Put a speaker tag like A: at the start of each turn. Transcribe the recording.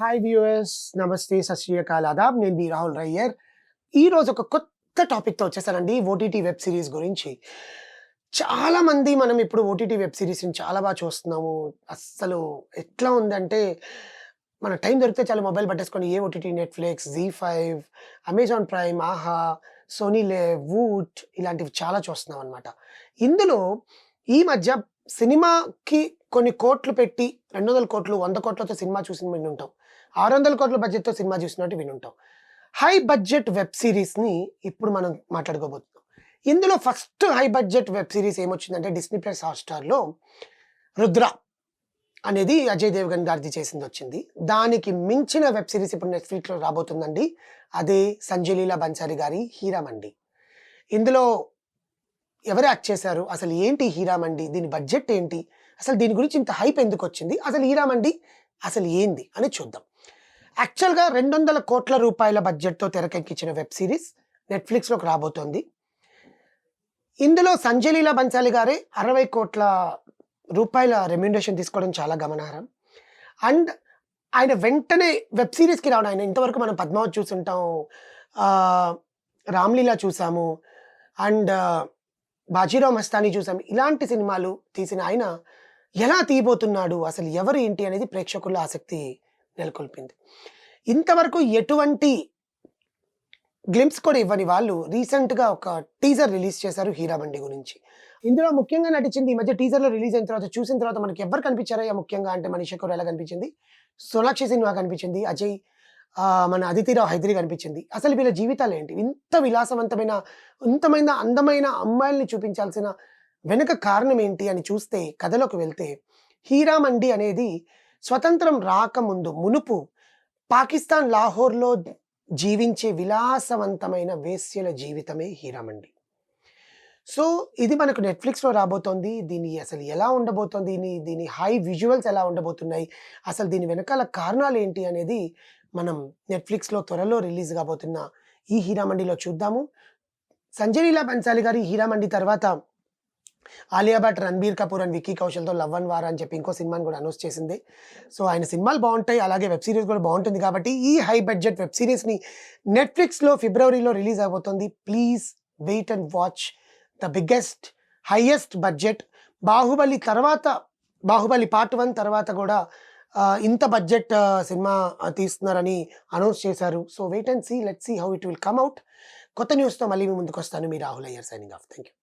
A: Hi viewers, నమస్తే, సత్ శ్రీ అకాల్, ఆదాబ్. నేను మీ రాహుల్ రయ్యర్. ఈరోజు ఒక కొత్త టాపిక్‌తో వచ్చేసానండి. ఓటీటీ వెబ్ సీరీస్ గురించి. చాలామంది మనం ఇప్పుడు ఓటీటీ వెబ్ సీరీస్‌ని చాలా చూస్తున్నాము. అస్సలు ఎట్లా ఉందంటే, మన టైం దొరికితే చాలు మొబైల్ పట్టేసుకొని ఏ ఓటీటీ, నెట్‌ఫ్లిక్స్, జీ5, అమెజాన్ ప్రైమ్, ఆహా, సోనీ లివ్, వూట్ ఇలాంటివి చాలా చూస్తున్నామనమాట. ఇందులో ఈ మధ్య సినిమాకి కొన్ని కోట్లు పెట్టి 200 కోట్లు, 100 కోట్లతో సినిమా చూసిన వినుంటాం. 600 కోట్ల బడ్జెట్‌తో సినిమా చూసినట్టు వినుంటాం. హై బడ్జెట్ వెబ్ సీరీస్‌ని ఇప్పుడు మనం మాట్లాడుకోబోతున్నాం. ఇందులో first high budget web series ఏమొచ్చిందంటే డిస్నీ ప్లస్ హాట్‌స్టార్‌లో 'రుద్ర' అనేది అజయ్ దేవగన్ గారిది చేసిందొచ్చింది. దానికి మించిన వెబ్ సీరీస్ ఇప్పుడు నెట్‌ఫ్లిక్స్‌లో రాబోతుందండి. అదే సంజయ్ లీలా బన్సాలి గారి 'హీరామండి'. ఇందులో ఎవరు యాక్ట్ చేశారు? అసలు ఏంటి 'హీరామండి'? దీని బడ్జెట్ ఏంటి? అసలు దీని గురించి ఇంత హైప్ ఎందుకొచ్చింది? అసలు 'హీరామండి' అసలు ఏంది అని చూద్దాం. యాక్చువల్‌గా 200 కోట్ల రూపాయల బడ్జెట్‌తో తెరకెక్కించిన వెబ్ సీరీస్ నెట్‌ఫ్లిక్స్‌లోకి రాబోతోంది. ఇందులో సంజయ్ లీలా బన్సాలి గారే 60 కోట్ల రూపాయల రెమ్యునరేషన్ తీసుకోవడం చాలా గమనార్హం. అండ్ ఆయన వెంటనే వెబ్ సీరీస్‌కి రావడం, ఆయన ఇంతవరకు మనం 'పద్మావత్' చూసుంటాం, 'రామ్‌లీలా' చూసాము, అండ్ 'బాజీరావ్ మస్తాని' చూసాం. ఇలాంటి సినిమాలు తీసిన ఆయన ఎలా తీయబోతున్నాడు? అసలు ఎవరు ఏంటి అనేది ప్రేక్షకుల్లో ఆసక్తి నెలకొల్పింది. ఇంతవరకు ఎటువంటి గ్లింప్స్ కూడా ఇవ్వని వాళ్ళు రీసెంట్‌గా ఒక టీజర్ రిలీజ్ చేశారు 'హీరామండి' గురించి. ఇందులో ముఖ్యంగా నటించింది, ఈ మధ్య టీజర్‌లో రిలీజ్ అయిన తర్వాత చూసిన తర్వాత మనకి ఎవరు కనిపించారయ్యా ముఖ్యంగా అంటే, మనీషా కొయిరాలా కనిపించింది, సోనాక్షి సిన్హా కనిపించింది, అజయ్, మన అదితి రావ్ హైదరి కనిపించింది. అసలు వీళ్ళ జీవితాలేంటి? ఇంత విలాసవంతమైన, ఇంతమైన అందమైన అమ్మాయిల్ని చూపించాల్సిన వెనక కారణం ఏంటి అని చూస్తే, కథలోకి వెళ్తే, 'హీరామండి' అనేది స్వతంత్రం రాకముందు మునుపు పాకిస్తాన్ లాహోర్‌లో జీవించే విలాసవంతమైన వేశ్యల జీవితమే 'హీరామండి'. సో, ఇది మనకు నెట్‌ఫ్లిక్స్‌లో రాబోతోంది. దీని అసలు ఎలా ఉండబోతోంది? దీని హై విజువల్స్ ఎలా ఉండబోతున్నాయి? అసలు దీని వెనకాల కారణాలేంటి అనేది మనం నెట్‌ఫ్లిక్స్‌లో త్వరలో రిలీజ్ కాబోతున్న ఈ 'హీరామండి'లో చూద్దాము. సంజయ్ లీలా బన్సాలి గారి 'హీరామండి' తర్వాత ఆలియా భట్, రణబీర్ కపూర్ అండ్ విక్కీ కౌశల్‌తో 'లవ్ అండ్ వార్' అని చెప్పి ఇంకో సినిమాని కూడా అనౌన్స్ చేసింది. సో, ఆయన సినిమాలు బావుంటాయి. అలాగే వెబ్ సీరీస్ కూడా బావుంటుంది కాబట్టి ఈ హై బడ్జెట్ వెబ్ సీరీస్‌ని నెట్‌ఫ్లిక్స్‌లో ఫిబ్రవరిలో రిలీజ్ అవబోతోంది. Please wait and watch the biggest, highest budget. 'Baahubali' తర్వాత, 'బాహుబలి పార్ట్ 1' తర్వాత కూడా ఇంత బడ్జెట్ సినిమా తీస్తున్నారని అనౌన్స్ చేశారు. So, wait and see, let's see how it will come out. కొత్త న్యూస్‌తో మళ్ళీ మీ ముందుకొస్తాను. మీ Rahul Iyer signing off. Thank you.